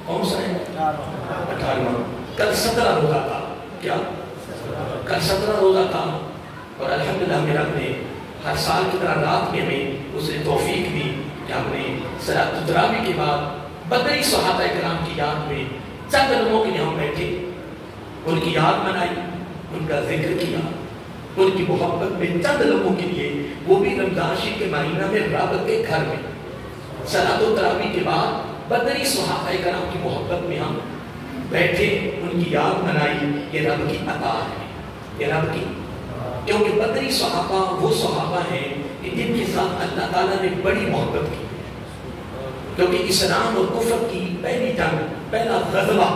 کون سا ہے؟ 18واں. کل 17 روزہ تھا. کیا؟ کل 17 روزہ تھا. اور الحمدللہ میرا رب نے ہر سال کی طرح رات میں ہمیں اس نے توفیق دی کہ ہم نے صلاۃ التراویح کے بعد بدری صحابہ کرام کی یاد میں چند لمحوں کے لیے ہم بیٹھے، ان کی یاد منائی، ان کا ذکر کیا، ان کی محبت میں چند لمحوں کے لیے، وہ بھی رمضان شریف کے مہینہ میں رب کے گھر میں صلاۃ التراویح کے بعد بدری صحابہ کرام کی محبت میں ہم بیٹھے، ان کی یاد منائی. یہ رب کی عطا ہے، یہ رب کی، کیونکہ بدری صحابہ وہ صحابہ ہیں کہ جن کے ساتھ اللہ تعالیٰ نے بڑی محبت کی، کیونکہ اسلام اور کفر کی پہلی جنگ، پہلا غزوہ.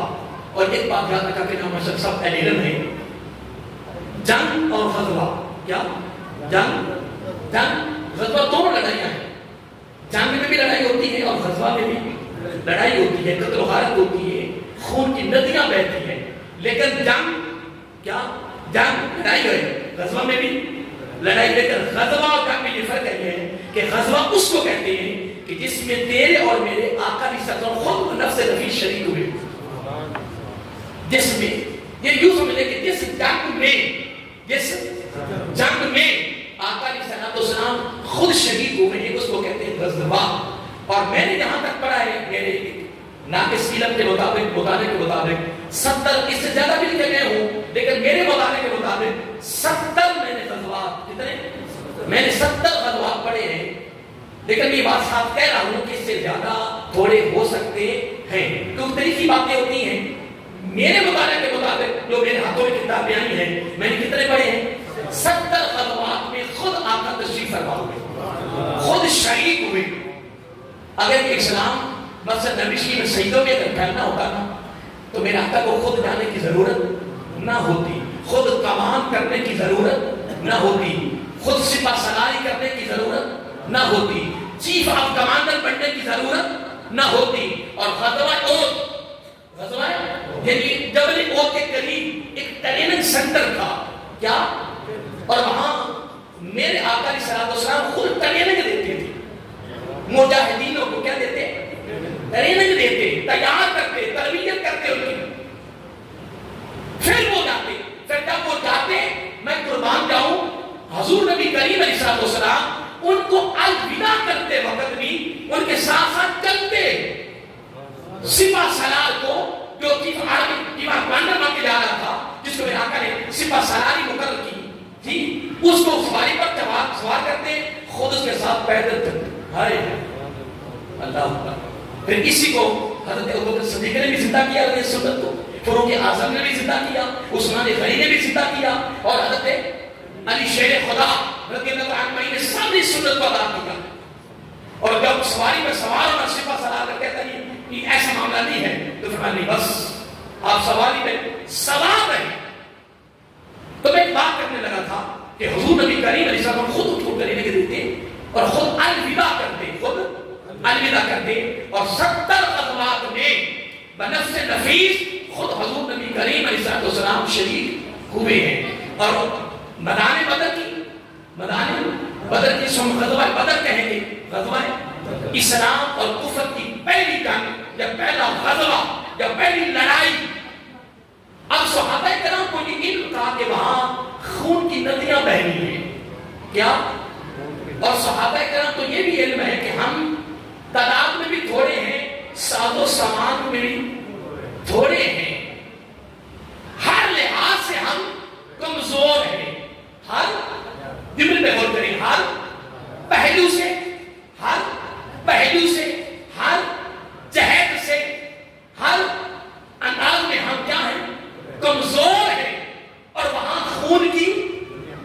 اور ایک بات یاد رکھا کہ ہم سب اہل علم ہیں، جنگ اور غزوہ، کیا؟ جنگ غزوہ دونوں لڑائیاں ہیں. جنگ میں بھی لڑائی ہوتی ہے اور غزوہ میں بھی لڑائی ہوتی ہے، قتل و غارت ہوتی ہے، خون کی ندیاں بہتی ہیں. لیکن جنگ کیا؟ جنگ لڑائی ہے، غزوہ میں بھی لڑائی. لیکن غزوہ اور جنگ میں یہ فرق ہے کہ غزوہ اس کو کہتے ہیں کہ جس میں تیرے اور میرے آقا علیہ السلام خود نفس نفیس شریک ہوئے. جس میں یہ یوں سمجھے کہ جس جنگ میں آقا علیہ السلام خود شریک ہوئے ہیں، اس کو کہتے ہیں غزوہ. اور میں نے جہاں تک پڑھا ہے میرے ناقص علم کے مطابق، مطالعے کے مطابق 70، اس سے زیادہ بھی لکھے گئے ہوں، لیکن میرے مطالعے کے مطابق 70 میں نے غزوات، کتنے؟ میں نے 70 غزوات پڑھے ہیں. لیکن یہ بات صاحب کہہ رہا ہوں کہ اس سے زیادہ تھوڑے ہو سکتے ہیں، کیونکہ طریقی باتیں ہوتی ہیں. میرے مطالعے کے مطابق جو میرے ہاتھوں میں کتابیں آئی ہیں، میں نے کتنے پڑھے ہیں؟ 70 غزوات میں خود آقا تشریف فرما ہوئے، خود شریک ہوئے. اگر اسلام مثلا نبی شریف سجدوں میں اگر پھیلنا ہوتا نا تو میرے آقا کو خود جانے کی ضرورت نہ ہوتی، خود کمان کرنے کی ضرورت نہ ہوتی، خود سپہ سالاری کرنے کی ضرورت نہ ہوتی، چیف آف کمانڈر بننے کی ضرورت نہ ہوتی. اور غزوہ یعنی جبل احد کے قریب ایک ٹریننگ سینٹر تھا، کیا؟ اور وہاں میرے آقا علیہ السلام خود ٹریننگ دیتے تھے مجاہدینوں کو. کیا دیتے؟ ٹریننگ دیتے، تیار کرتے، تربیت کرتے ان کی. پھر وہ جاتے، پھر جب وہ جاتے میں قربان جاؤں، حضور نبی کریم علیہ السلام ان کو الوداع کرتے وقت بھی ان کے ساتھ ساتھ چلتے. سپہ سالار کو جو چیف کمانڈر بن کے جا رہا تھا، جس کو میرے آقا نے سپہ سالاری مقرر کی تھی، اس کو سواری پر سوار کرتے، خود اس کے ساتھ پیدل چلتے. ہائے اللہ. پھر اسی کو حضرت ابوبکر صدیق نے بھی زندہ کیا اس سنت کو، فاروق اعظم نے بھی زندہ کیا، عثمان غنی نے بھی زندہ کیا، اور حضرت علی شیر خدا رضی اللہ عنہ نے سب اس سنت کو ادا کیا. اور جب سواری پر سوار ہونا سپہ سالار کہتا ہے کہ ایسا معاملہ نہیں ہے، تو فرمایا نہیں، بس آپ سواری میں سوار رہیں. تو میں ایک بات کرنے لگا تھا کہ حضور نبی کریم علیہ السلام خود اٹھ کر لینے کے دیتے اور خود الوداع کرتے، خود الوداع کرتے. اور 70 غزوات میں بنفس نفیس خود حضور نبی کریم علیہ السلام شریک ہوئے ہیں. اور میدان بدر کی سم غزوہ بدر کہیں گے، غزوہ اسلام اور کفر کی پہلی جنگ یا پہلا غزوہ یا پہلی لڑائی. اب صحابہ کرام کو یہ علم تھا کہ وہاں خون کی ندیاں بہ رہی ہیں، کیا؟ اور صحابہ کرام کو یہ بھی علم ہے کہ ہم تعداد میں بھی تھوڑے ہیں، ساز و سامان میں بھی تھوڑے ہیں، ہر لحاظ سے ہم کمزور ہیں. ہر دل میں غور کریں، ہر پہلو سے، ہر جہت سے، ہر انداز میں ہم کیا ہیں؟ کمزور ہیں. اور وہاں خون کی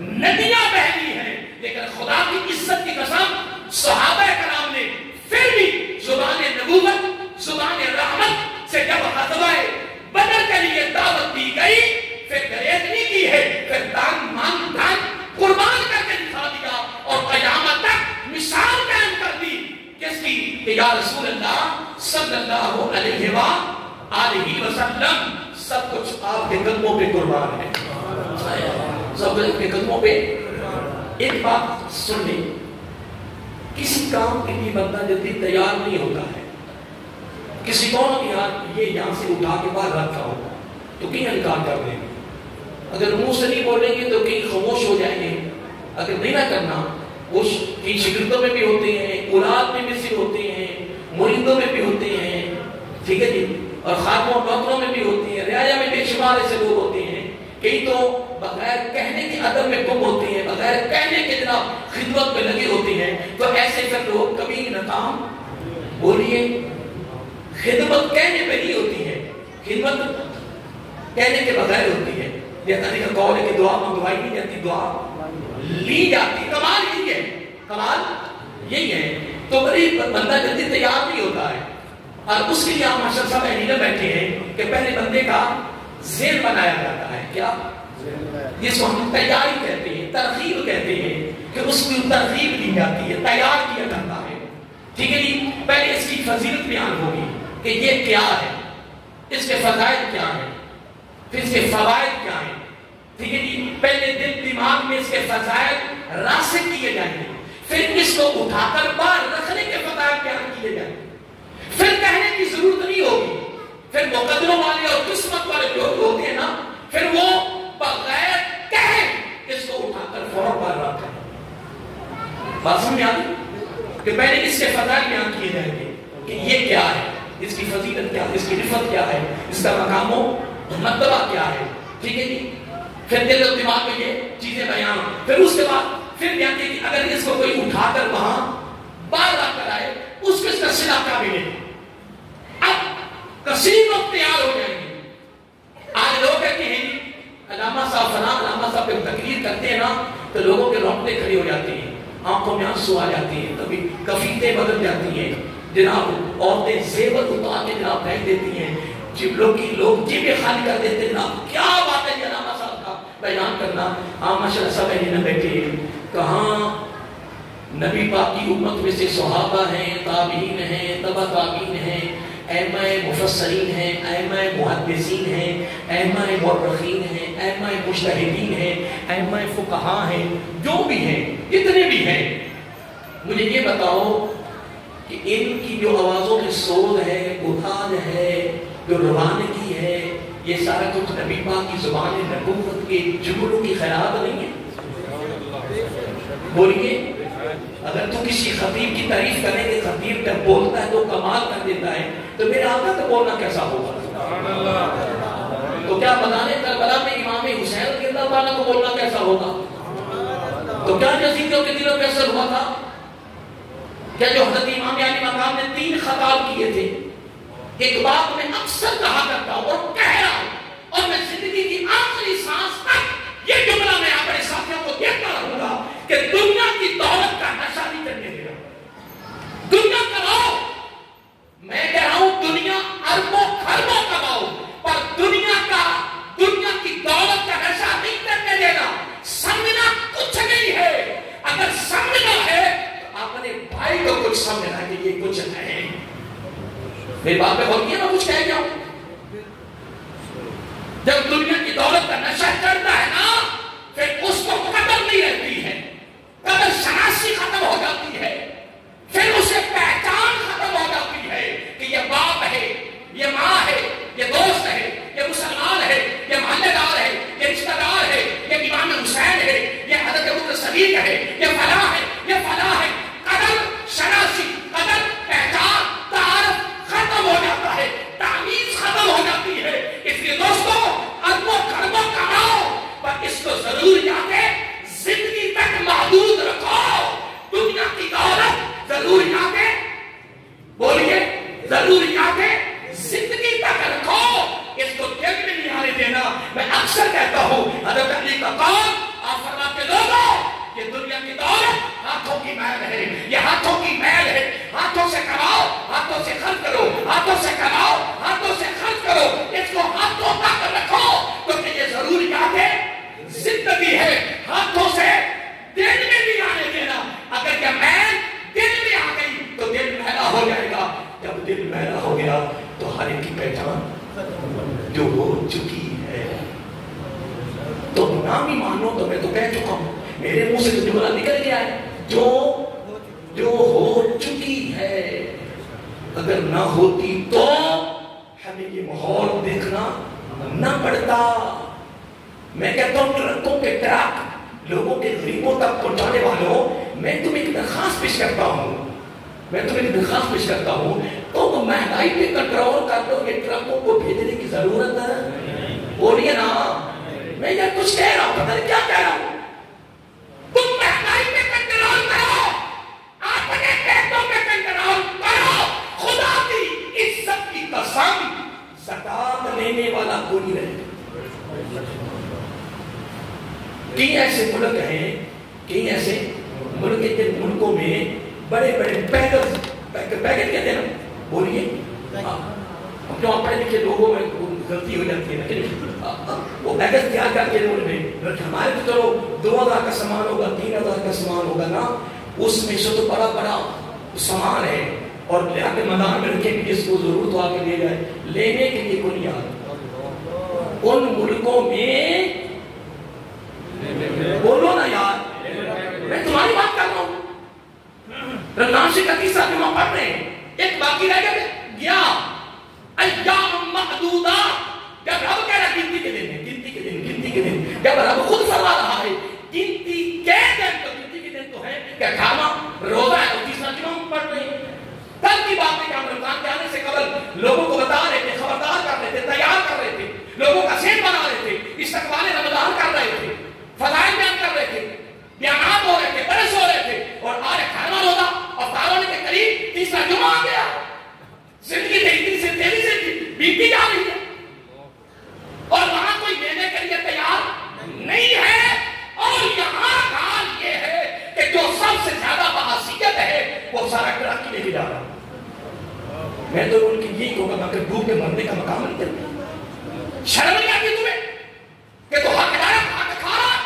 ندیاں بہ رہی ہیں. لیکن خدا کی عزت کی قسم صحابہ کرام نے پھر بھی زبان نبوت، زبان رحمت سے جب غزوہ بدر کے لیے دعوت دی گئی، پھر گریز نہیں کی ہے، پھر دان قربان کر کے دکھا دیا اور قیامت تک مثال قائم کر دی کس کی؟ کہ یا رسول اللہ صلی اللہ علیہ وآلہ وسلم سب کچھ آپ کے قدموں پہ قربان ہے، سب کچھ کے قدموں پہ. ایک بات سن لیں، کسی کام کے لیے بندہ جلدی تیار نہیں ہوتا ہے. کسی کو بھی ہاتھ یہ یہاں سے اٹھا کے باہر رکھا ہوگا تو کہیں انکار کر دیں گے. اگر منہ سے نہیں بولیں گے تو کہیں خاموش ہو جائیں گے. اگر نہیں نہ کرنا وہ کئی شاگردوں میں بھی ہوتے ہیں, اولاد میں بھی سے ہوتے ہیں, مریدوں میں بھی ہوتے ہیں, ٹھیک ہے جی, اور خادموں اور نوکروں میں بھی ہوتے ہیں, رعایا میں بے شمار ایسے لوگ ہوتے ہیں. کئی تو بغیر کہنے کے ادب میں گم ہوتے ہیں, بغیر کہنے کے جناب خدمت میں لگے ہوتے ہیں. تو ایسے پھر لوگ کبھی ناکام, بولیے, خدمت کہنے پہ نہیں ہوتی ہے, خدمت کہنے کے بغیر ہوتی ہے. یہ تعالیٰ کا قول ہے کہ دعا منگوائی نہیں جاتی, دعا لی جاتی. کمال یہی ہے, کمال یہی ہے. تو بڑی بندہ جلدی تیار نہیں ہوتا ہے, اور اس کے لیے آپ ماشاء صاحب اہلیہ بیٹھے ہیں کہ پہلے بندے کا ذہن بنایا جاتا ہے. کیا جس کو ہم تیاری کہتے ہیں, ترغیب کہتے ہیں, کہ اس کی ترغیب دی جاتی ہے, تیار کیا جاتا ہے. ٹھیک ہے جی, پہلے اس کی فضیلت بیان ہوگی کہ یہ کیا ہے, اس کے فضائل کیا ہیں, پھر اس کے فوائد کیا ہیں. ٹھیک ہے جی, پہلے دل دماغ میں اس کے فضائل راسخ کیے جائیں گے, پھر اس کو اٹھا کر باہر رکھنے کے فضائل بیان کیے جائیں گے. پھر کہنے کی ضرورت نہیں ہوگی. پھر مقدروں والے اور قسمت والے لوگ ہوتے ہیں نا, پھر وہ بغیر کہے اس کو اٹھا کر فوراً باہر رکھتے ہیں. بات سمجھ آتی کہ پہلے اس کے فضائل بیان کیے جائیں گے کہ یہ کیا ہے, اس کی فضیلت کیا ہے, اس کی رفت کیا ہے, اس کا مقام و مرتبہ کیا ہے. ٹھیک ہے جی, پھر دل و دماغ میں یہ چیزیں بیان. پھر اس کے بعد پھر بیان کہ اگر اس کو کوئی اٹھا کر وہاں باہر رکھ کر آئے, اس کو اس کا صلہ کیا ملے. اب کثیر لوگ تیار ہو جائیں گے. آج لوگ کہتے ہیں علامہ صاحب فلاں, علامہ صاحب پہ تقریر کرتے ہیں نا تو لوگوں کے رونقیں کھڑی ہو جاتی ہیں, آنکھوں میں آنسو آ جاتے ہیں, کبھی کفیتیں بدل جاتی ہیں جناب, عورتیں زیور اتار کے جناب پھینک دیتی ہیں, لوگ جیبیں خالی کر دیتے ہیں. جناب کیا بات ہے علامہ صاحب کا بیان کرنا. ہاں ماشاء اللہ سب نہ بیٹھے, کہاں نبی پاک کی امت میں سے صحابہ ہیں, تابعین ہیں, تبع تابعین ہیں, ائمہ مفسرین ہیں, ائمہ محدثین ہیں, ائمہ مورخین ہیں, ائمہ مجتہدین ہیں, ائمہ فقہاء ہیں, جو بھی ہیں, اتنے بھی ہیں. مجھے یہ بتاؤ کہ ان کی جو آوازوں میں سود ہے, اتار ہے, جو روانگی ہے, یہ سارا کچھ نبی پاک کی زبان نبوت کے جملوں کی خیرات نہیں ہے. بولیے, اگر تو کسی خطیب کی تعریف کریں گے, خطیب جب بولتا ہے تو کمال کر دیتا ہے, تو میرے آقا کا بولنا کیسا ہوگا. تو کیا بتانے کربلا میں امام حسین رضی اللہ عنہ کو بولنا کیسا ہوگا. تو کیا یزیدیوں کے دلوں پہ اثر ہوا تھا. کیا جو حضرت امام علی مقام نے 3 خطاب کیے تھے, ایک بات میں اکثر کہا کرتا ہوں اور کہہ رہا ہوں, اور میں زندگی کی آخری سانس تک یہ جملہ میں اپنے ساتھیوں کو دیتا رہوں گا کہ دنیا کی دولت کا نشہ نہیں کرنے دے رہا. دنیا کماؤ, میں کہہ رہا ہوں دنیا اربوں خربوں کماؤ, پر دنیا کی دولت کا نشہ نہیں کرنے دینا. سمجھنا کچھ نہیں ہے, اگر سمجھنا ہے تو اپنے بھائی کو کچھ سمجھنا کہ یہ کچھ ہے. میری بات پہ غور کیے, میں کچھ کہہ جاؤں. جب دنیا کی دولت کا نشہ چڑھتا ہے نا, پھر اس کو قدر نہیں رہتی ہے, قدر شناسی ختم ہو جاتی ہے, پھر اسے پہچان ختم ہو جاتی ہے کہ یہ باپ ہے, یہ ماں ہے, یہ دوست ہے, یہ مسلمان ہے, یہ محلے دار ہے, یہ رشتہ دار ہے, یہ امام حسین ہے, یہ حضرت ابوبکر صدیق ہے, یہ فلاں ہے, یہ فلاں ہے. قدر شناسی, قدر پہچان, تعارف ختم ہو جاتا ہے, تمیز ختم ہو جاتی ہے. اس لیے دوستو, اربوں خربوں کماؤ, پر اس کو ضرور یاد ہے زندگی تک محدود رکھو. دنیا کی دولت ضرور یاد ہے, بولیے, ضرور یاد ہے زندگی تک رکھو, اس کو دل میں نہیں آنے دینا. میں اکثر کہتا ہوں, حضرت علی کا قول, آپ فرماتے لوگوں, یہ دنیا کی دولت ہاتھوں کی میل ہے, یہ ہاتھوں کی میل ہے. ہاتھوں سے کماؤ, ہاتھوں سے خرچ کرو, ہاتھوں سے کماؤ, ہاتھوں سے خرچ کرو, اس کو ہاتھوں تک رکھو, کیونکہ یہ ضرور یاد ہے زندگی ہے. ہاتھوں سے دل میں نہیں آنے دینا. اگر یہ میل دل میں آ گئی تو دل میلا ہو جائے گا. جب دل میلا ہو گیا تو ہر ایک کی پہچان جو ہو چکی ہے. تو نام ہی مانو, تو میں تو کہہ چکا ہوں, میرے منہ سے تو جملہ نکل گیا ہے, جو ہو چکی ہے. اگر نہ ہوتی تو ہمیں یہ ماحول دیکھنا نہ پڑتا. میں کہتا ہوں ٹرکوں کے ٹرک لوگوں کے غریبوں تک پہنچانے والوں، میں تمہیں ایک درخواست پیش کرتا ہوں تو مہنگائی پہ کنٹرول کر دو. یہ ٹرکوں کو بھیجنے کی ضرورت ہے بولیے نا. میں یہ کچھ کہہ رہا ہوں، پتہ نہیں کیا کہہ رہا ہوں. تم مہنگائی پہ کنٹرول کرو، اپنے پیٹوں پہ کنٹرول کرو. خدا کی عزت کی قسم زکات لینے والا کوئی نہیں رہے. کئی ایسے ملک ہیں، کئی ایسے ملک کے ملکوں میں بڑے بڑے پیکٹ کہتے ہیں نا، بولیے جو پڑھے لکھے لوگوں میں غلطی ہو جاتی ہے، وہ پیکٹ تیار کر کے انہوں نے ہمارے تو چلو 2000 کا سامان ہوگا، 3000 کا سامان ہوگا نا، اس میں سے تو بڑا بڑا سامان ہے اور لے کے میدان میں رکھے کہ جس کو ضرورت ہو آ کے لے جائے. لینے کے لیے کوئی نہیں آتا. ان ملکوں میں بولو نا یار، میں تمہاری بات کر رہا ہوں. رمضان کا تیسرا جمعہ پڑھ رہے ہیں، ایک باقی رہ گیا ایام معدودہ. جب رب کہہ رہا گنتی کے دن ہے، گنتی کے دن، جب رب خود فرما رہا ہے گنتی کے دن، تو گنتی کے دن تو ہے کہ 18 روزہ ہے اور تیسرا جمعہ ہم پڑھ رہے ہیں. کل کی بات ہے کہ ہم رمضان کے آنے سے قبل لوگوں کو بتا رہے تھے، خبردار کر رہے تھے، تیار کر رہے تھے، لوگوں کا ذہن بنا رہے تھے، استقبال رمضان کر رہے تھے، فضائل بیان کر رہے تھے، بیانات ہو رہے تھے، برس ہو رہے تھے. اور آج 18واں روزہ اور 12 کے قریب تیسرا جمعہ آ گیا. زندگی تیزی سے بیتی جا رہی ہے اور وہاں کوئی لینے کے لیے تیار نہیں ہے. اور یہاں حال یہ ہے کہ جو سب سے زیادہ بحثیت ہے وہ سارا ٹرک لے کے جا رہا. میں تو ان کی یہی کہوں گا کہ ڈوب کے مرنے کا مقام نہیں کرتا. شرم نہیں آتی تمہیں کہ تو حق ہے، حق کھا رہا.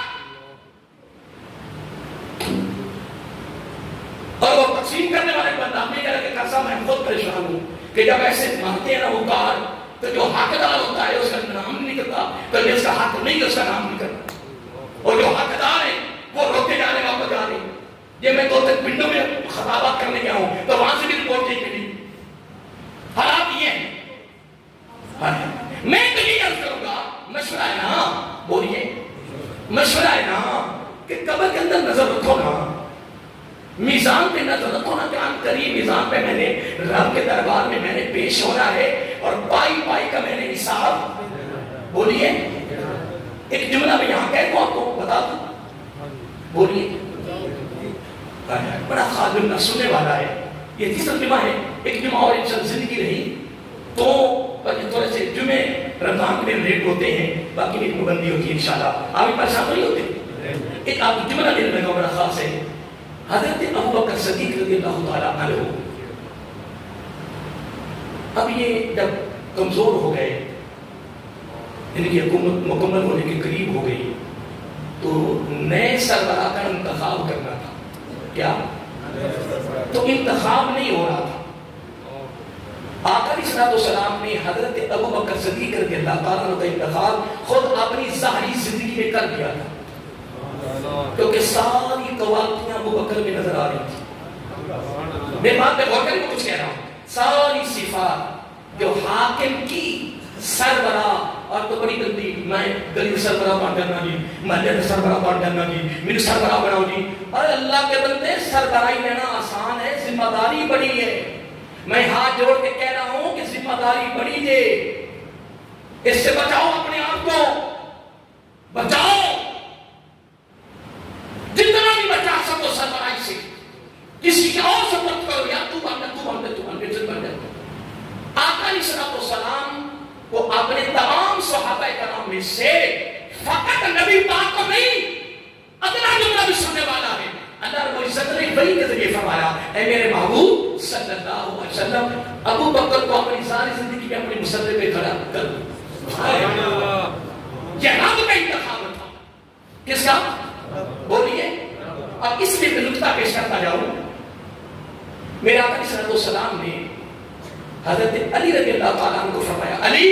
اور وہ تقسیم کرنے والے بندہ نہیں کہہ رہا کہ قسم میں خود پریشان ہوں کہ جب ایسے مانتے ہیں نا وہ کار، تو جو حقدار ہوتا ہے اس کا نام نہیں کرتا، تو جس کا حق نہیں اس کا نام نہیں کرتا. اور جو حقدار ہے وہ روکے جانے واپس جا رہے ہیں. یہ میں 2-3 پنڈوں میں خطابات کرنے گیا ہوں تو وہاں سے بھی رپورٹ نہیں ملی. حالات یہ ہیں. میں تو یہ عرض کروں گا، مشورہ ہے نا، بولیے مشورہ ہے نا کہ قبر کے اندر نظر رکھو نا، میزان پہ نظر رکھو نا. جان کریم میزان پہ میں نے رب کے دربار میں نے پیش ہونا ہے اور پائی کا میں نے حساب. بولیے ایک جملہ میں یہاں کہہ کو آپ کو بتا دوں، بولیے بڑا خادم نہ سننے والا ہے. یہ تیسرا جمعہ ہے، ایک جمعہ اور انشاءاللہ زندگی رہی تو تھوڑے سے جمعے رمضان کے لیٹ ہوتے ہیں، باقی بھی پابندی ہوتی ہے انشاءاللہ. آپ بھی پریشان نہیں ہوتے. ایک آپ جملہ دل میں بڑا خاص ہے. حضرت ابوبکر صدیق رضی اللہ تعالیٰ عنہ اب یہ جب کمزور ہو گئے، ان کی حکومت مکمل ہونے کے قریب ہو گئی، تو نئے سربراہ کا انتخاب کرنا تھا. کیا؟ تو انتخاب نہیں ہو رہا تھا. آقا علیہ الصلوۃ والسلام نے حضرت ابوبکر صدیق رضی اللہ تعالیٰ عنہ کا انتخاب خود اپنی ظاہری زندگی میں کر دیا تھا، کیونکہ ساری قوالتیاں ابوبکر میں نظر آ رہی تھی. میں بات پہ غور کریں، کچھ کہہ رہا ہوں. ساری صفات جو حاکم کی سربراہ، اور تو بڑی گلتی، میں گلی سربراہ بن جانا جی، محلے سربراہ بن جانا جی، میرے سربراہ بناؤ جی. اور اللہ کے بندے سربراہی لینا آسان ہے، ذمہ داری بڑی ہے. میں ہاتھ جوڑ کے کہہ رہا ہوں کہ ذمہ داری بڑی ہے. اس سے بچاؤ، اپنے آپ کو بچاؤ، جتنا بھی بچا سکو سربراہی سے. کسی اور سے مت کرو، یا تو بن جائے. آقا علیہ الصلوۃ والسلام کو اپنے تمام صحابہ کرام میں سے فقط نبی پاک کو نہیں، ادنا جملہ بھی سننے والا ہے. اللہ رب العزت نے وحی کے ذریعے فرمایا، اے میرے محبوب صلی اللہ علیہ وسلم، ابو بکر کو اپنی ساری زندگی میں اپنے مسلح پہ کھڑا کر. یہ رب کا انتخاب تھا. کس کا؟ بولیے. اب اس لیے میں نکتہ پیش کرتا جاؤں. میرے آقا علیہ الصلوۃ والسلام نے حضرت علی رضی اللہ تعالیٰ عنہ کو فرمایا، علی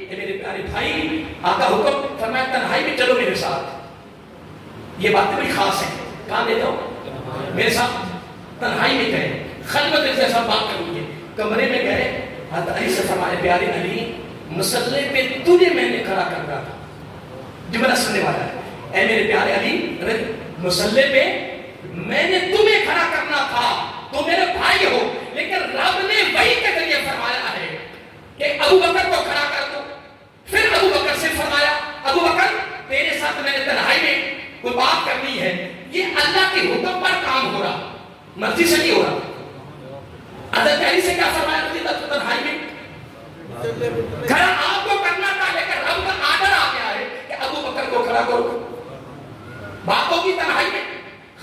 اے میرے پیارے بھائی، آقا حکم فرمایا تنہائی میں چلو میرے ساتھ. یہ باتیں بڑی خاص ہیں. کہاں لے جاؤ؟ میرے ساتھ تنہائی میں کہیں، خلوت جیسا بات کریں گے. کمرے میں گئے، حضرت علی سے فرمایا پیارے علی مصلی پہ تجھے میں نے کھڑا کر رہا تھا، جملہ سننے والا ہے، اے میرے پیارے علی مصلی پہ میں نے تمہیں کھڑا کرنا تھا، تو میرے بھائی ہو، لیکن رب نے وحی کے ذریعے فرمایا ہے کہ ابو بکر کو کھڑا کر دو۔ پھر ابو بکر سے فرمایا ابو بکر تیرے ساتھ میں نے تنہائی میں کوئی بات کرنی ہے، یہ اللہ کے حکم پر کام ہو رہا، مرضی سے نہیں ہو رہا۔ حضرت علی سے کیا فرمایا تنہائی میں؟ کھڑا آپ کو کرنا تھا، لیکن رب کا آرڈر آ گیا ہے کہ ابو بکر کو کھڑا کرو۔ بات ہوگی تنہائی میں،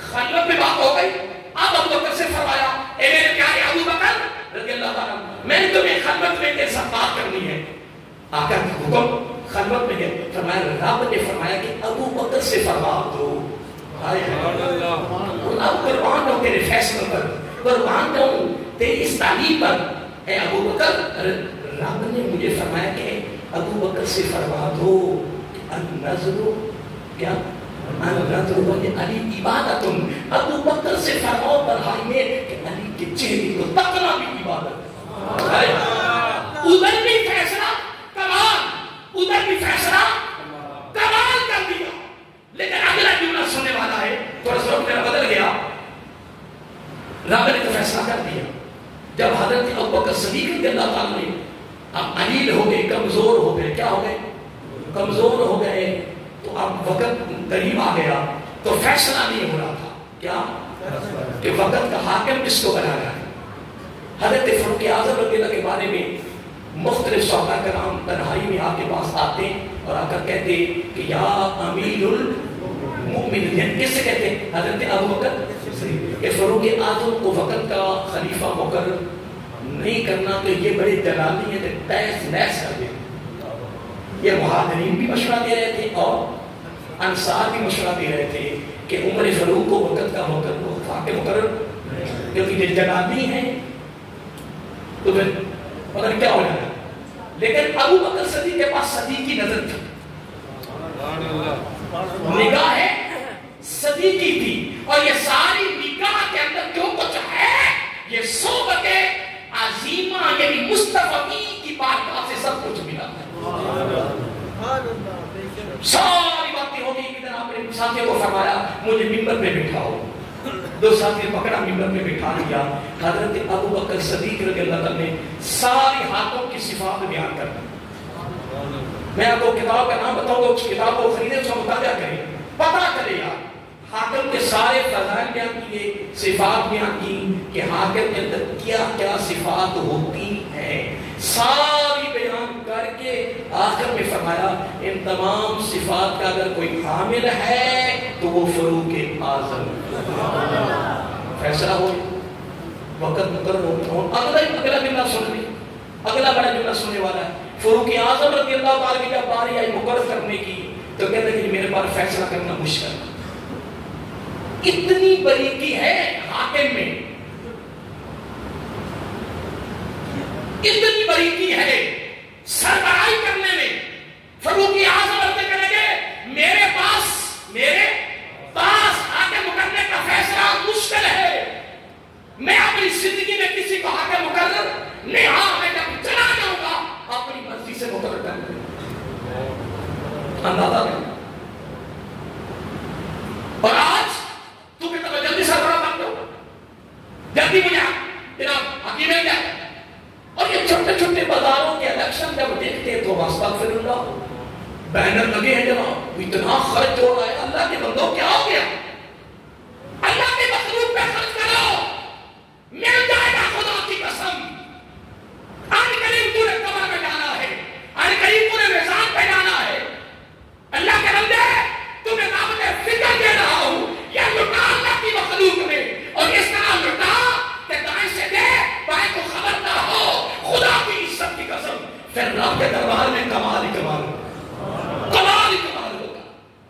خلوت میں بات ہو گئی، اب ابو بکر سے فرمایا اے میرے پیارے ابو بکر رضی اللہ تعالیٰ میں نے تمہیں خلوت میں تیرے ساتھ بات کرنی ہے۔ آقا کا حکم خلوت میں ہے، فرمایا رب نے فرمایا کہ ابو بکر سے فرما دو۔ اللہ قربان ہوں تیرے فیصلوں پر، قربان ہوں تیری اس تعلیم پر، اے ابو بکر رب نے مجھے فرمایا کہ ابو بکر سے فرما دو النظر کیا النظر علی عبادت، ابو بکر سے فرماؤ بڑھائی میں کہ علی کے چہرے کو تکنا بھی عبادت۔ ادھر بھی فیصلہ کمال، ادھر بھی فیصلہ کمال کر دیا، لیکن اگلا جملہ سننے والا ہے، تھوڑا سا میرا بدل گیا۔ رب نے تو فیصلہ کر دیا، جب حضرت ابوبکر صدیق رضی اللہ تعالیٰ نے اب علیل ہو گئے، کمزور ہو گئے، کیا ہو گئے؟ کمزور ہو گئے، تو اب وقت قریب آ گیا، تو فیصلہ نہیں ہو رہا تھا، کیا کہ وقت کا حاکم کس کو بنانا ہے۔ حضرت فاروق اعظم رضی اللہ کے بارے میں مختلف صحابہ کرام تنہائی میں آپ کے پاس آتے اور آ کر کہتے کہ یا امیر المؤمنین، کس سے کہتے ہیں؟ حضرت ابوبکر کہ فاروق اعظم کو وقت کا خلیفہ مقرر نہیں کرنا تو یہ بڑے جلالی ہیں، تیس نیس کر دیں۔ یہ مہاجرین بھی مشورہ دے رہے تھے اور انصار بھی مشورہ دے رہے تھے کہ عمر فاروق کو وقت کا مقرر کیونکہ یہ جلالی ہیں تو پھر پتہ نہیں کیا ہو جانا۔ لیکن ابو بکر صدیق کے پاس صدیقی نظر تھی، نگاہ صدیقی تھی، اور یہ ساری نگاہ کے اندر جو کچھ ہے یہ صحبت عظیمہ یعنی مصطفی کی بارگاہ سے سب کچھ ملا ہے۔ ساری باتیں ہو گئی، ادھر آپ نے ساتھیوں کو فرمایا مجھے ممبر پہ بٹھاؤ، دو ساتھی پکڑا ممبر پہ بٹھا دیا۔ حضرت ابو بکر صدیق رضی اللہ تعالیٰ نے ساری ہاتھوں کی صفات بیان کر دی۔ میں آپ کو کتاب کا نام بتاؤں گا، اس کتاب کو خریدیں، اس کا مطالعہ کریں، پتہ چلے گا حاکم کے سارے فضائل بیان کیے، صفات بیان کی کہ حاکم کے اندر کیا کیا صفات ہوتی ہیں، ساری بیان کر کے آخر میں فرمایا ان تمام صفات کا اگر کوئی حامل ہے تو وہ فاروق اعظم۔ فیصلہ ہو وقت مقرر ہو۔ اگلا جملہ سن لی، اگلا بڑا جملہ سننے والا ہے۔ فاروق اعظم رضی اللہ تعالیٰ کی جب باری آئی مقرر کرنے کی تو کہتے ہیں کہ میرے پاس فیصلہ کرنا مشکل ہے، اتنی باریکی ہے حاکم میں، اتنی باریکی ہے سربراہی کرنے میں۔ فاروق اعظم عرض کریں گے میرے پاس حاکم کرنے کا فیصلہ مشکل ہے، میں اپنی زندگی میں کسی کو حاکم مقرر نہیں، ہاں میں جب چلا جاؤں گا اپنی مرضی سے مقرر کر دوں۔ اندازہ نہیں، اور آج تو کہتا جلدی سربراہ بن دو، جلدی مجھے جناب حکیم مل جائے۔ اور یہ چھوٹے چھوٹے بازاروں کے الیکشن جب دیکھتے تو استغفر اللہ، بینر لگے ہیں جناب، اتنا خرچ ہو رہا ہے، اللہ کے بندوں کیا ہو گیا؟ اللہ کے مخلوق پہ خرچ کرو، مل جائے گا خدا کی قسم۔ آن قریب تو نے قبر میں جانا ہے، آن قریب تو نے میزان پہ جانا ہے۔ اللہ کے بندے تمہیں دعوت فکر دے رہا ہوں، یہ لٹا اللہ کی مخلوق میں، اور اس طرح لٹا کہ دائیں سے دے بائیں کو خبر نہ ہو، خدا کی عزت کی قسم۔ پھر رب کے دربار میں کمال ہی کمال ہوگا، کمال ہی کمال ہوگا،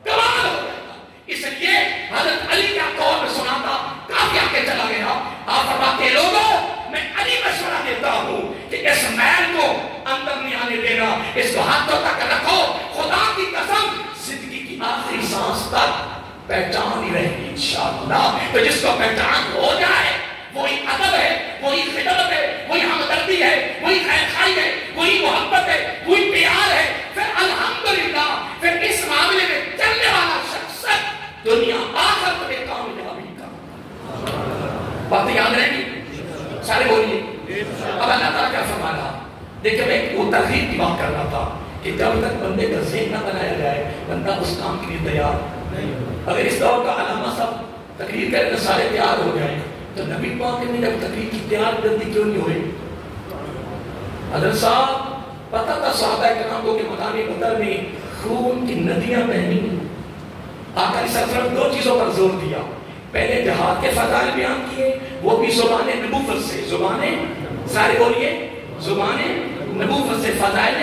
کمال ہو جائے گا۔ اس لیے حضرت علی کا قول میں سنا تھا، کافی آگے چلا گیا، آپ فرماتے ہیں لوگوں میں علی مشورہ دیتا ہوں کہ اس محل کو اندر نہیں آنے دینا، اس کو ہاتھوں تک رکھو، خدا کی قسم زندگی کی آخری سانس تک پہچان ہی رہے گی انشاءاللہ۔ تو جس کو پہچان ہو جائے وہی ادب ہے، وہی خدمت ہے، وہی ہمدردی ہے، وہی خیر خائی ہے، وہی محبت ہے، وہی پیار ہے، پھر الحمدللہ پھر اس معاملے میں چلنے والا شخص دنیا آخرت میں کامیابی کا۔ باتیں یاد رہیں گی؟ سارے بولیے۔ اب اللہ تعالیٰ کیا فرما رہا؟ دیکھیں میں وہ ترغیب کی بات کر رہا تھا کہ جب تک بندے کا ذہن نہ بنایا جائے بندہ اس کام کے لیے تیار نہیں۔ اگر اس دور کا علامہ صاحب تقریر کرے تو سارے تیار ہو جائیں تو نبی پاک نے جب تقریر کی تیار جلدی کیوں نہیں ہوئی؟ حضرت صاحب پتہ تھا صحابہ کرام کو کہ میدان بدر میں خون کی ندیاں بہنی۔ آقا علیہ السلام دو چیزوں پر زور دیا، پہلے جہاد کے فضائل بیان کیے، وہ بھی زبان نبوت سے، زبان سارے بولیے زبان نبوت سے فضائل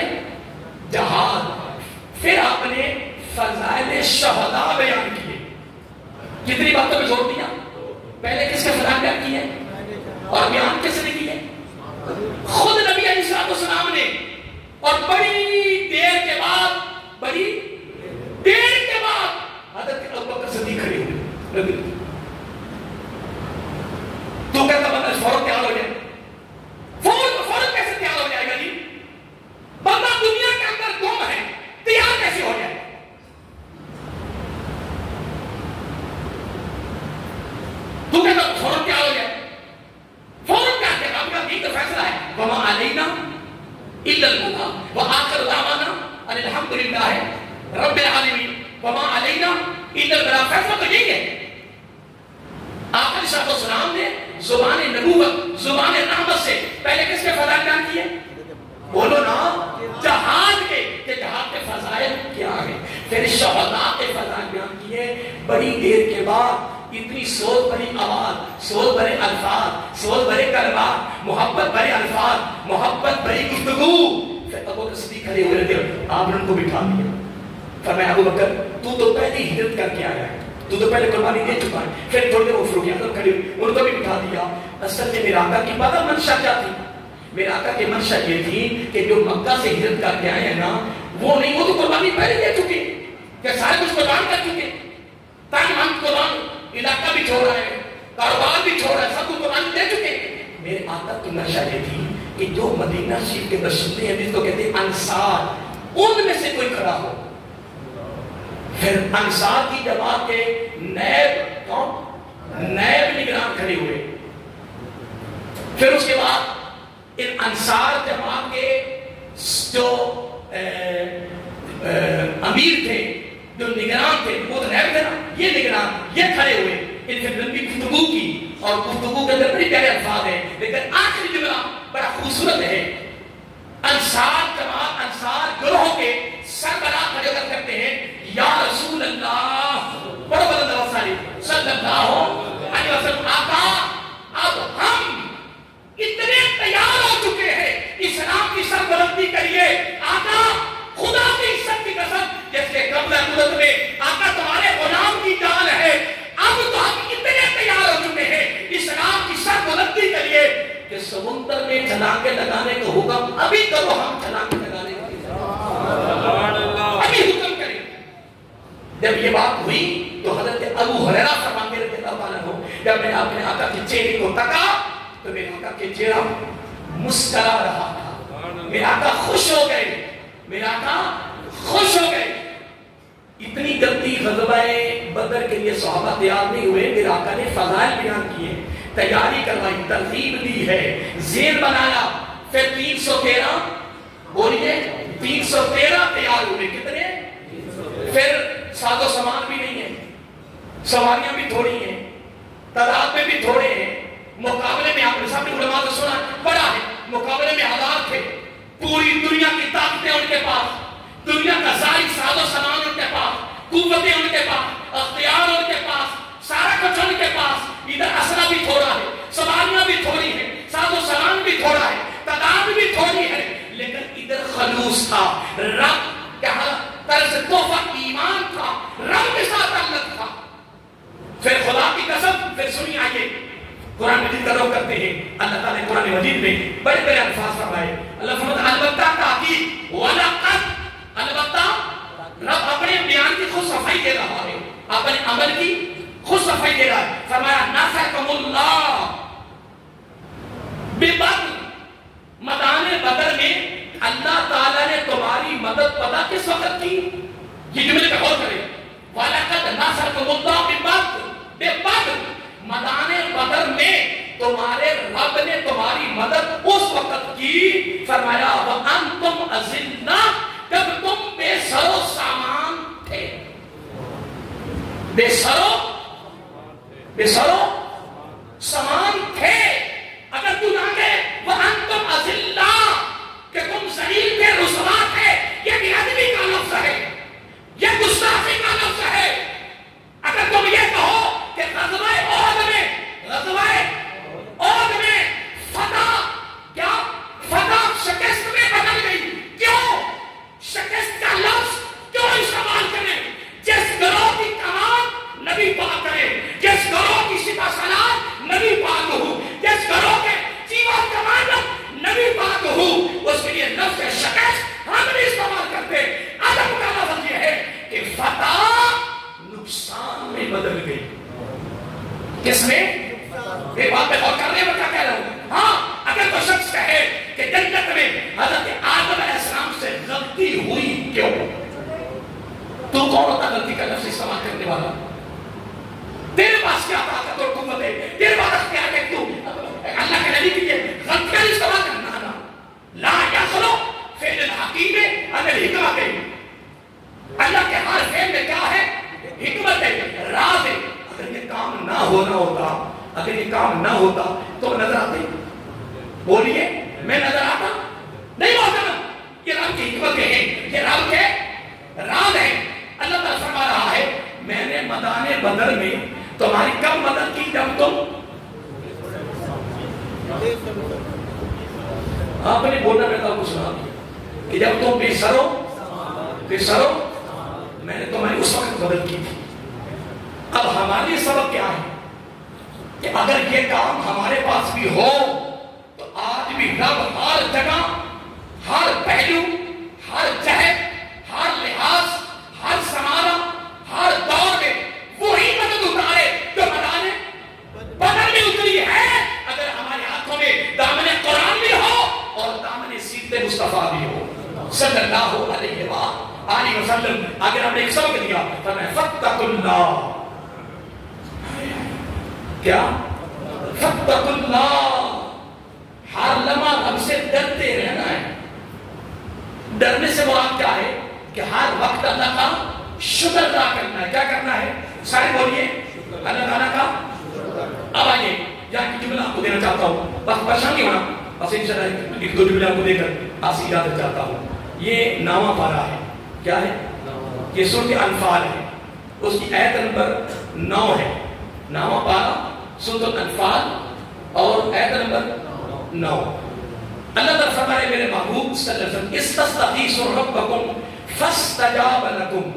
جہاد، پھر آپ نے فضائل شہداء بیان کیے۔ کتنی باتوں پہ زور دیا؟ پہلے کس کے فضائل بیان کیے اور بیان کس نے کیے؟ خود نبی علیہ السلام نے، اور بڑی دیر کے بعد حضرت ابوبکر صدیق کھڑے ہوئے۔ تو کہتا بندہ فوراً تیار ہو جائے، فوراً کیسے تیار ہو جائے گا جی؟ بندہ دنیا کے اندر گم ہے، تیار کیسے ہو جائے؟ تو کہتا فوراً تیار ہو جائے، فوراً کیا کہتا؟ آپ کا دین کا فیصلہ ہے، وَمَا عَلَيْنَا إِلَّا الْبَلَاغُ وَآخِرُ دَعْوَانَا أَنِ الْحَمْدُ لِلَّهِ رَبِّ الْعَالَمِينَ۔ وَمَا عَلَيْنَا إِلَّا الْبَلَاغُ، فیصلہ تو یہی ہے۔ آقا علیہ السلام نے زبان نبوت، زبان رحمت سے پہلے کس کے فضائل بیان کیے؟ بولو نا، جہاد کے، کہ جہاد کے فضائل کیا ہیں، پھر شہداء کے فضائل بیان کیے۔ بڑی دیر کے بعد اتنی سوچ بھری آواز، سوچ بھرے الفاظ، سوچ بھرے کلمات، محبت بھرے الفاظ، محبت بھری گفتگو، پھر ابوبکر صدیق کھڑے ہوئے تھے، آپ نے ان کو بٹھا دیا۔ فرمایا ابوبکر تو پہلے ہجرت کر کے آیا ہے، تو پہلے قربانی دے چکا ہے۔ پھر تھوڑی دیر وہ فاروق اعظم کھڑے ہوئے، ان کو بھی بٹھا دیا۔ اصل میں میرے آقا کی پتہ منشا کیا تھی؟ میرے آقا کی منشا یہ تھی کہ جو مکہ سے ہجرت کر کے آئے ہیں نا، وہ نہیں، وہ تو قربانی پہلے دے چکے کہ سارے کچھ قربان کر چکے، تاکہ ہم قربان علاقہ بھی چھوڑ رہے ہیں، کاروبار بھی چھوڑ رہے ہیں، سب کچھ قربانی دے چکے۔ میرے آقا کی منشا یہ تھی کہ جو مدینہ شریف کے باشندے ہیں، جس کو کہتے ہیں انصار، ان میں سے کوئی کھڑا ہو۔ پھر انصار کی جماعت کے نیب، کون؟ نیب نگران کھڑے ہوئے۔ پھر اس کے بعد ان انصار جماعت کے جو امیر تھے، جو نگران تھے، وہ تو نیب تھے نا، یہ نگران، یہ کھڑے ہوئے۔ ان سے لمبی گفتگو کی، اور گفتگو کے اندر بڑے پیارے الفاظ ہیں، لیکن آخری جملہ بڑا خوبصورت ہے۔ انصار جماعت، انصار گروہ کے سربراہ کھڑے ہو کر کہتے ہیں، یا رسول اللہ، بڑا بلند آواز ساری، صلی اللہ علیہ وسلم، آقا اب ہم اتنے تیار ہو چکے ہیں اسلام کی سربلندی کے لیے، آقا خدا کی عزت کی قسم، جیسے قبل قدرت میں آقا تمہارے غلام کی جان ہے، اب تو ہم اتنے تیار ہو چکے ہیں اسلام کی سربلندی کے لیے کہ سمندر میں چھلانگیں لگانے کا حکم ابھی کرو، ہم چھلانگیں لگانے کا ابھی حکم کریں۔ جب یہ بات ہوئی تو حضرت ابو ہریرہ فرماتے رضی اللہ عنہ ہو، جب میں نے اپنے آقا کے چہرے کو تکا تو میرے آقا کے چہرہ مسکرا رہا تھا، میرے آقا خوش ہو گئے، میرے آقا خوش ہو گئے۔ اتنی جلدی غزوہ بدر کے لیے صحابہ تیار نہیں ہوئے، میرے آقا نے فضائل بیان کیے، تیاری کروائی، ترغیب دی ہے، ذہن بنایا، پھر 313 بولیے 313 تیار ہوئے، کتنے؟ پھر ساز و سامان بھی نہیں ہے، سواریاں بھی تھوڑی ہیں، تعداد میں بھی تھوڑے ہیں، مقابلے میں آپ نے سب نے علماء سے سنا بڑا ہے، مقابلے میں ہزار تھے، پوری دنیا کی طاقتیں ان کے پاس، دنیا کا ساری ساز و سامان ان کے پاس، قوتیں ان کے پاس، اختیار ان کے پاس، سارا کچھ ان کے پاس، ادھر اسلحہ بھی تھوڑا ہے، سواریاں بھی تھوڑی ہیں، ساز و سامان بھی تھوڑا ہے، تعداد بھی تھوڑی ہے، لیکن ادھر خلوص تھا، رب کہا طرز تحفہ ایمان تھا، رب کے ساتھ تعلق تھا۔ پھر خدا کی قسم، پھر سنی آئیے قرآن مجید کا رخ کرتے ہیں، اللہ تعالیٰ نے قرآن مجید میں بڑے بڑے الفاظ فرمائے۔ اللہ فرماتا ہے البتہ تاکید، وَلَقَدْ، البتہ رب اپنے بیان کی خود صفائی دے رہا ہے، اپنے عمل کی خود صفائی دے رہا ہے۔ فرمایا نَصَرَکُمُ اللَّهُ، بسرو سمان تھے. اگر تو جانے وَأَنْتُمْ أَذِلَّا کہ تم ذلیل تھے، رسوا تھے، یہ بھی ادبی کا لفظ ہے، یہ گستاخی کا لفظ ہے. اگر تم یہ کہو کہ غزوہ احد میں فتح، کیا فتح شکست میں بدل گئی؟ کیوں شکست کا لفظ کیوں استعمال کریں؟ جس گروہ کی کمان نبی پاک کرے، جس گروہ کی سپہ سالار نبی پاک ہو، جس گروہ کے چیف آف کمانڈر نبی پاک ہو، اس کے لیے لفظ شکست ہم نہیں استعمال کرتے. ادب کا لفظ یہ ہے کہ فتح نقصان میں بدل گئی. کس میں؟ یہ بات پہ غور کرنے میں کیا کہہ رہا ہوں. ہاں اگر کوئی شخص کہے کہ جنت میں حضرت آدم علیہ السلام سے غلطی ہوئی کیوں؟ تو کون ہوتا غلطی کا لفظ استعمال کرنے والا؟ تیرے پاس کیا طاقت اور قوت ہے؟ تیرے پاس اختیار ہے تو اللہ کے نبی کے لیے غلطیاں استعمال کرنا نا. لا یخلو فعل الحکیم عن الحکمت. اللہ کے ہر فعل میں کیا ہے؟ حکمت ہے، راز ہے. اگر یہ کام نہ ہونا ہوتا، اگر یہ کام نہ ہوتا تو نظر آتے؟ بولیے میں نظر آتا نہیں ہوتا. یہ رب کی حکمت ہے، یہ رب کے راز ہے. اللہ تعالیٰ فرما رہا ہے میں نے میدان بدر میں تمہاری کب مدد کی؟ جب تم آپ نے بولنا میں تو کچھ سنا کہ جب تم بے سرو میں نے تمہاری اس وقت مدد کی تھی. اب ہمارے سبب کیا ہے کہ اگر یہ کام ہمارے پاس بھی ہو تو آج بھی رب ہر جگہ، ہر پہلو، ہر جہد، ہر لحاظ، ہر زمانہ، ہر دور میں وہی مدد اتارے جو میدان بدر میں اتری ہے. اگر ہمارے ہاتھوں میں دامن قرآن بھی ہو اور دامن سیرت مصطفیٰ بھی ہو صلی اللہ علیہ وآلہ وسلم. اگر ہم نے ایک سبق دیا فرمایا فاتقوا اللہ. کیا؟ فاتقوا اللہ. ہر لمحہ ہم سے ڈرتے رہنا ہے. ڈرنے سے مراد کیا ہے؟ کہ ہر وقت اللہ کا شکر ادا کرنا ہے. کیا کرنا ہے؟ سارے بولیے اللہ تعالیٰ کا. اب آئیے یہاں کی جملہ آپ کو دینا چاہتا ہوں، بس پریشان نہیں ہونا، بس انشاءاللہ ایک دو جملے آپ کو دے کر آپ سے اجازت چاہتا ہوں. یہ نامہ پارہ ہے. کیا ہے؟ یہ سورۃ انفال ہے، اس کی آیت نمبر 9 ہے. نامہ پارہ سورۃ انفال اور آیت نمبر 9. اللہ تعالیٰ فرمائے میرے محبوب صلی اللہ علیہ وسلم استستغیثوا ربکم فاستجاب لکم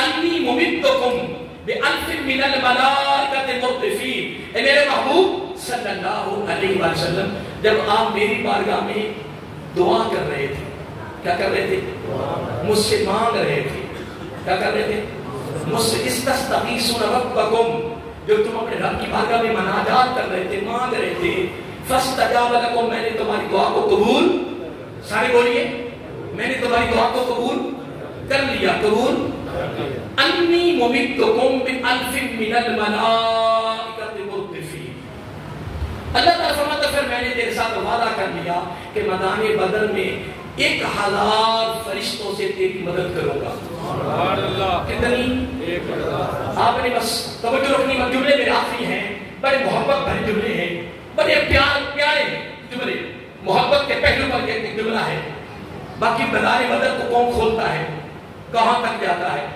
انی ممدکم بألف من الملائکۃ مردفین. اے میرے محبوب صلی اللہ علیہ وسلم جب آپ میری بارگاہ میں دعا کر رہے تھے، کیا کر رہے تھے؟ مجھ سے مانگ رہے تھے. کیا کر رہے تھے؟ مجھ سے استستغیثوا ربکم، جو تم اپنے رب کی بارگاہ میں مناجات کر رہے تھے، مانگ رہے تھے. فاستجاب لکم، میں نے تمہاری دعا کو قبول، سارے بولیے میں نے تمہاری دعا کو قبول کر لیا. قبول. انی ممدکم بألف من الملائکۃ مردفین. اللہ تعالیٰ فرماتا پھر میں نے تیرے ساتھ وعدہ کر لیا کہ میدان بدر میں 1000 فرشتوں سے تیری مدد کروں گا. کتنی؟ آپ نے بس توجہ رکھنی. جملے میرے آخری ہیں، بڑے محبت بھرے جملے ہیں، بڑے پیارے جملے. محبت کے پہلو پر ایک جملہ ہے. باقی میدان بدر کو کون کھولتا ہے، کہاں تک جاتا ہے؟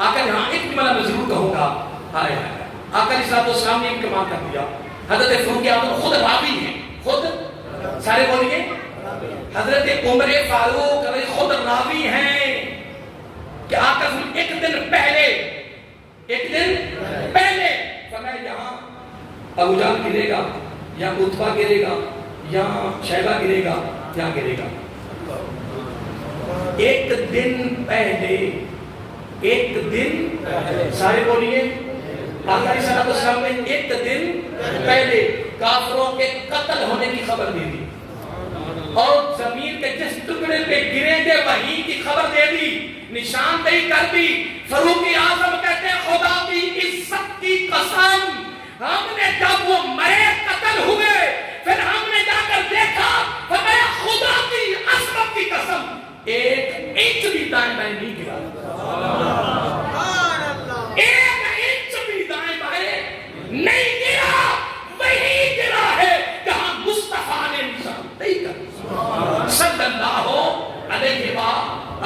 آقا یہاں ایک جملہ میں ضرور کہوں گا. آقا علیہ السلام نے ایک کمال کر دیا. حضرت فاروق اعظم خود راوی ہیں، خود سارے بولیے حضرت عمر فاروق خود راوی ہیں کہ آقا ایک دن پہلے فرمایا یہاں ابو جہل گرے گا، یا عتبہ گرے گا، یا شیبہ گرے گا، یا گرے گا. ایک دن سارے بولیے آقا علیہ السلام نے ایک دن پہلے کافروں کے قتل ہونے کی خبر دے دی اور زمین کے جس ٹکڑے پہ گریں گے وہیں کی خبر دے دی، نشاندہی کر دی. فاروق اعظم کہتے ہیں خدا کی عزت کی قسم، ہم نے جب وہ مرے قتل ہوئے پھر ہم نے جا کر دیکھا، فرمایا خدا کی عظمت کی قسم 1 انچ بھی دائیں بائیں نہیں گرا. 1 انچ بھی دائیں بائیں نہیں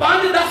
5-10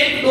1-2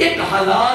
1000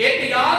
1000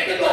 1-2,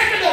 1-2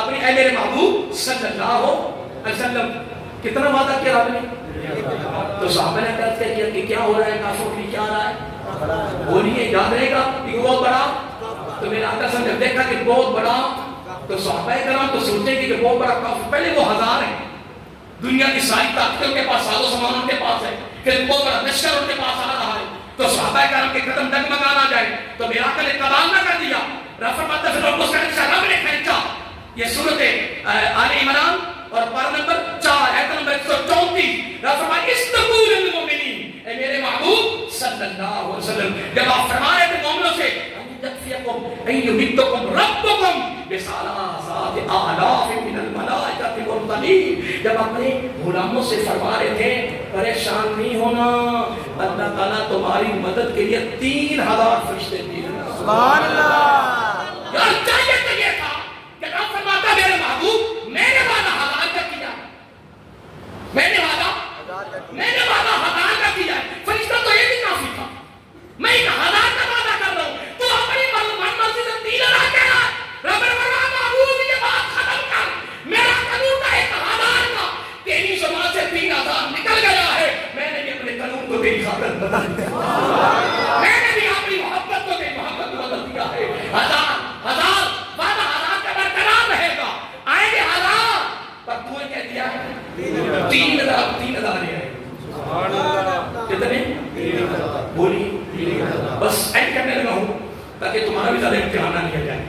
اپنی اے میرے محبوب صلی اللہ علیہ وسلم. کتنا وعدہ کیا آپ نے؟ تو صحابہ نے کہا کہ کیا ہو رہا ہے، کافروں کی کیا آ رہا ہے؟ بولیے یاد رہے گا کہ بہت بڑا. تو میرا آقا صلی جب دیکھا کہ بہت بڑا، تو صحابہ کرام تو سوچتے کہ بہت بڑا کافر، پہلے وہ ہزار ہیں، دنیا کی ساری طاقتیں ان کے پاس، ساز و سامان ان کے پاس ہے، پھر بہت بڑا لشکر ان کے پاس آ رہا ہے، تو صحابہ کرام کے قدم ڈگمگا نہ جائے. تو میرا آقا نے کلام نہ کر دیا. فرماتا ہے پھر اس کا نقشہ رب نے کھینچا. یہ سورت آل عمران اور پارہ نمبر 4 آیت نمبر 134. رب فرمایا استغفروا للمؤمنین، اے میرے محبوب صلی اللہ علیہ وسلم جب آپ فرما رہے تھے مومنوں سے ان یمدکم ربکم بثلاث آلاف من الملائکۃ منزلین، جب اپنے غلاموں سے فرما رہے تھے پریشان نہیں ہونا، اللہ تعالیٰ تمہاری مدد کے لیے 3000 فرشتے بھیج رہے ہیں. سبحان اللہ. یار چاہیے تو یہ تھا کہ آپ فرماتا میرے محبوب میں نے وعدہ ہزار کا کیا، میں نے وعدہ ہزار کا کیا ہے، فرشتہ تو یہ بھی کافی تھا، میں ایک ہزار کا وعدہ کر رہا ہوں، تو اپنی مرضی سے 3000 کہہ رہا ہے. رب نے فرمایا محبوب یہ بات ختم کر، میرا قانون تھا 1000 کا، تیری زبان سے 3000 نکل گیا ہے، میں نے بھی اپنے قانون کو تیری خاطر بدل دیا، میں نے بھی اپنی محبت کو تیری محبت کو بدل دیا ہے. ہزار وعدہ ہزار کا برقرار رہے گا، آئیں گے ہزار، پر تو نے کہہ دیا ہے 3000 ہے. کتنے؟ بولی بس اینڈ کرنے لگا ہوں تاکہ تمہارا بھی زیادہ امتحان نہ لیا جائے.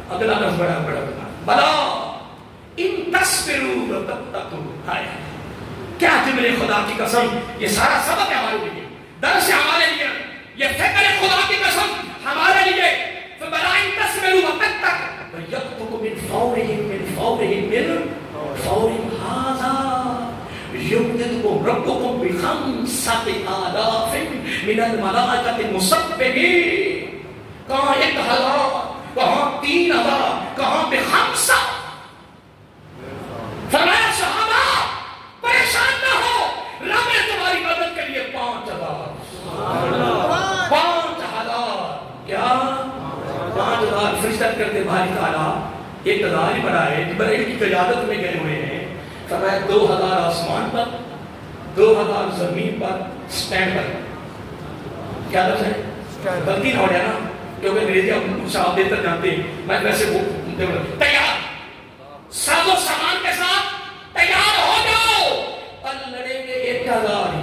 اگلا لفظ بڑا بلا ان تصبروا وتتقوا. کیا جملے خدا کی قسم، یہ سارا سبق ہے ہمارے لیے، درس ہے ہمارے لیے، یہ فکر ہے خدا کی قسم ہمارے لیے. فبلا ان تصبروا وتتقوا ويكتب من فورهم هذا يمددكم ربكم بخمسة آلاف من الملائكة مسبحين. کہاں 1000، کہاں 3000، کہاں ب500. فرمایا صحابہ پریشان نہ ہو، رب نے تمہاری مدد کے لیے 5000 کیا 5000 فرشتہ کرتے بھاری تعالیٰ. 1000 ہی بڑا ہے، جبرائیل کی قیادت میں گئے ہوئے ہیں. فرمایا 2000 آسمان پر، 2000 زمین پر سٹینڈ پر. کیا لفظ ہے؟ غلطی نہ ہو جائے نا، کیونکہ انگریزی آپ بہتر جانتے ہیں، میں ویسے وہ تیار ساز و سامان کے ساتھ تیار ہو جاؤ اور لڑیں گے 1000 ہی.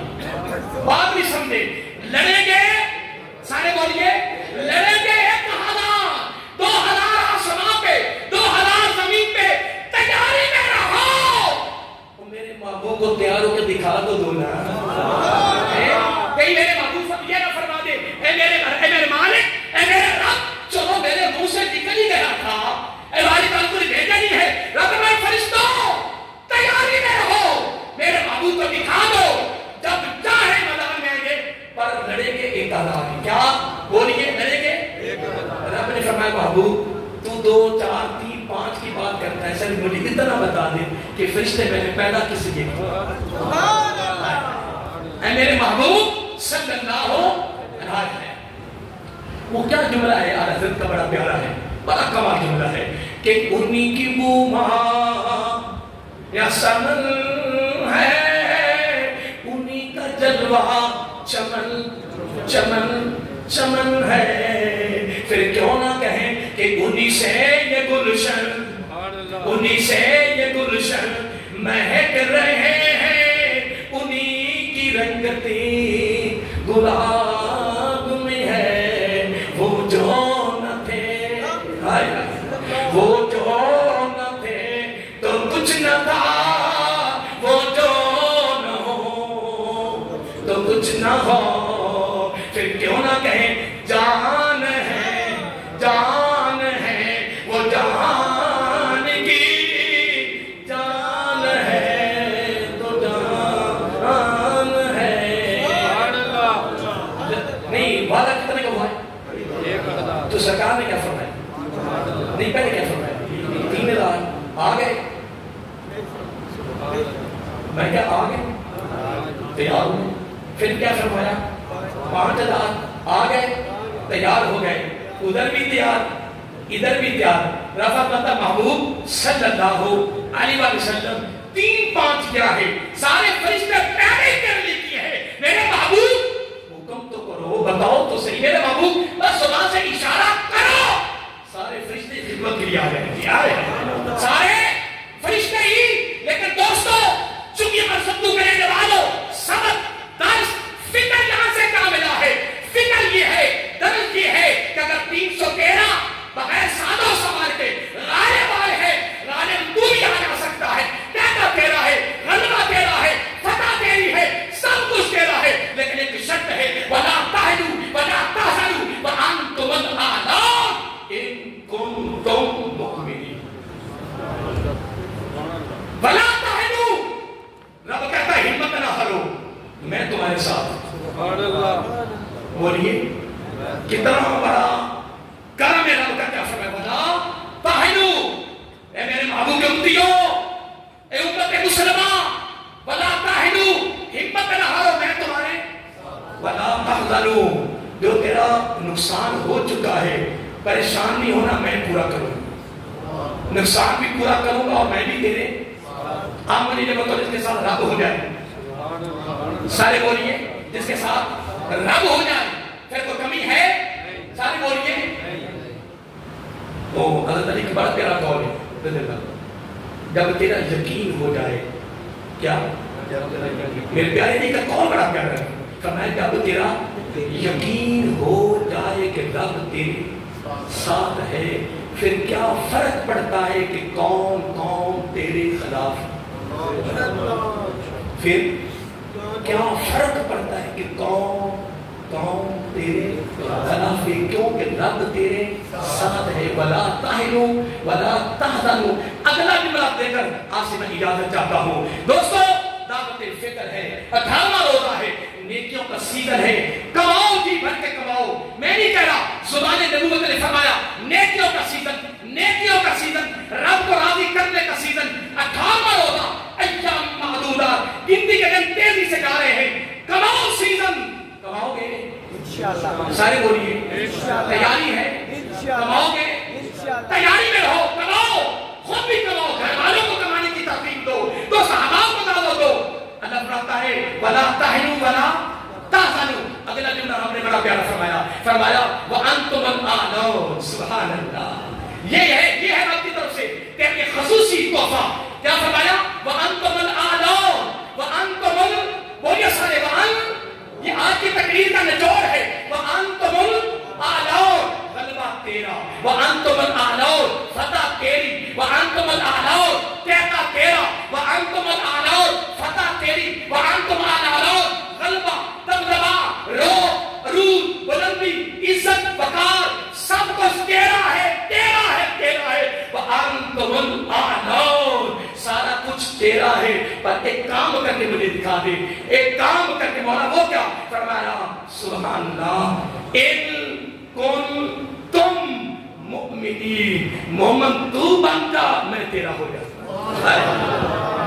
بات بھی سمجھے، لڑیں گے سارے بولیے، لڑیں گے 1000، 2000 آسمان پہ، 2000 زمین پہ، تیاری میں رہو. میرے محبوب کو تیار ہو کے دکھا تو دو نا. کہیں میرے محبوب سب یہ نہ فرما دے اے میرے مالک، اے میرے رب، چلو میرے منہ سے نکل ہی گیا تھا، اے بھائی کل کوئی بھیجا نہیں ہے، رب میں فرشتوں تیاری میں رہو، میرے محبوب کو دکھا دو، جب چاہے میدان میں آئیں گے، پر لڑیں گے 1000. کیا بولیے لڑیں گے؟ رب نے فرمایا محبوب تو 2 4 3 5 کی بات کرتا ہے، صرف مجھے اتنا بتا دے کہ فرشتے میں نے پیدا کس لیے کیا. اے میرے محبوب صلی اللہ علیہ وسلم. وہ کیا جملہ ہے یار، حضرت کا بڑا پیارا ہے، بڑا کمال جملہ ہے کہ انہی کی وہ ماں یا سمن ہے، انہی کا جلوہ چمن چمن چمن ہے. پھر کیوں نہ کہیں کہ انہی سے یہ گلشن، انہی سے یہ گلشن مہک رہے ہیں، انہی کی رنگتی گلاب میں ہے. وہ جو نہ تھے، وہ جو نہ تھے تو کچھ نہ تھا، وہ جو نہ ہو تو کچھ نہ ہو. پھر کیوں نہ کہیں جان ہے، جان ہے، وہ جان کی جان ہے تو جان ہے. نہیں وعدہ کتنے کا ہوا ہے؟ تو سرکار نے کیا فرمایا؟ نہیں پہلے کیا فرمایا؟ 3000 آ گئے. میں کیا آ گئے تیار ہوں. پھر کیا فرمایا؟ 5000 آ گئے تیار ہو گئے. ادھر بھی تیار ادھر بھی تیار. رفعت مطلب محبوب صلی اللہ علیہ وسلم 3-5 کیا ہے سارے فرشتے پیارے کرنے کی ہے میرے محبوب حکم تو کرو بتاؤ تو صحیح میرے محبوب بس زبان سے اشارہ کرو سارے فرشتے خدمت کے لیے آ رہے ہیں سارے فرشتے ہی لیکن دوستو چونکہ مرسدو کرنے والوں سبق درس فکر یہاں سے کہاں ملا ہے فکر یہ ہے درس یہ ہے کہ اگر 313 بغیر سادہ و سوار کے غالب آئے ہے غالب تو بھی آ جا سکتا ہے پیدا تیرا ہے غلبہ تیرا ہے فتح تیری ہے سب کچھ تیرا ہے لیکن ایک شرط ہے وَلَا تَحْنُوا وَلَا تَحْزَنُوا وَأَنْتُمُ الْأَعْلَوْنَ إِن كُنتُم مُؤْمِنِينَ وَلَا تَحْنُوا رب کہتا ہے ہمت نہ ہارو میں تمہارے ساتھ بولیے کتنا بڑا کرم ہے رب کا کیا فرمایا وَلَا تَحْنُوا اے میرے محبوب کے امتیوں اے امت مسلمان وَلَا تَحْنُوا ہمت نہ ہارو میں تمہارے وَلَا تَحْزَنُوا جو تیرا نقصان ہو چکا ہے پریشان نہیں ہونا میں پورا کروں نقصان بھی پورا کروں گا اور میں بھی تیرے آمنی نے بطور جس کے ساتھ رب ہو جائے سارے بولیے جس کے ساتھ رب ہو جائے پھر کوئی کمی ہے سارے بولیے وہ حضرت علی کی بڑا پیارا قول ہے جب تیرا یقین ہو جائے کیا میرے پیارے علی کا قول بڑا پیارا ہے فرمایا جب تیرا یقین ہو جائے کہ رب تیرے ساتھ ہے پھر کیا فرق پڑتا ہے کہ کون کون تیرے خلاف پھر کیا فرق پڑتا ہے کہ کون کون تیرے خلاف ہے کیونکہ رب تیرے ساتھ ہے وَلَا تَحْنُوا وَلَا تَحْزَنُوا اگلا جملہ دے کر آپ سے میں اجازت چاہتا ہوں دوستو دعوت فکر ہے 18واں روزہ ہے نیکیوں کا سیزن ہے کماؤ جی بھر کے کماؤ میں نہیں کہہ رہا زبان نبوت نے فرمایا نیکیوں کا سیزن رب کو راضی کرنے کا سیزن 18واں روزہ ایام معدودات گنتی کے دن تیزی سے جا رہے ہیں کماؤ سیزن کماؤ گے انشاءاللہ سارے بولیے تیاری ہے کماؤ گے تیاری میں رہو کماؤ خود بھی کماؤ گھر والوں کو کمانے کی ترغیب دو تو صحابہ کو دعوت دو اللہ فرماتا ہے وَلَا تَحْنُوا وَلَا تَحْزَنُوا اگلا جملہ ہم نے بڑا پیارا فرمایا وَأَنْتُمُ الْأَعْلَوْنَ سبحان اللہ یہ ہے رب کی طرف سے تیرے خصوصی تحفہ کیا فرمایا وَأَنْتُمُ الْأَعْلَوْنَ وَأَنْتُمُ بولیے سارے وَأَنْ یہ آج کی تقریر کا نچوڑ ہے وَأَنْتُمُ الْأَعْلَوْنَ غلبہ تیرا وَأَنْتُمُ الْأَعْلَوْنَ فتح تیری وَأَنْتُمُ الْأَعْلَوْنَ کہتا تیرا وَأَنْتُمُ الْأَعْلَوْنَ فتح تیری وَأَنْتُمُ الْأَعْلَوْنَ غلبہ دبدبا روح عروج بلندی عزت وقار سب کچھ تیرا ہے وَأَنْتُمُ الْأَعْلَوْنَ سارا کچھ تیرا ہے پر ایک کام کر کے مجھے دکھا دے ایک کام کر کے مولا وہ کیا فرمایا سبحان اللہ ان کنتم مؤمنین مومن تو بن جا میں تیرا ہو جاتا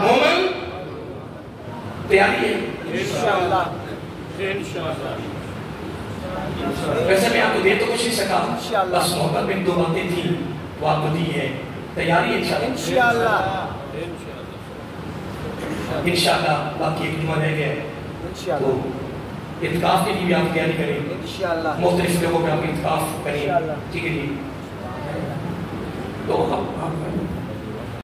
مومن تیاری ہے انشاءاللہ ویسے میں آپ کو دے تو کچھ نہیں سکا بس محبت میں 2 باتیں تھیں وہ آپ کو دی ہے تیاری ہے انشاءاللہ باقی ایک جمعہ رہ گیا تو اتقاف کے لیے بھی آپ تیاری کریں مختلف جگہوں پہ آپ اتقاف کریں ٹھیک ہے جی تو ہم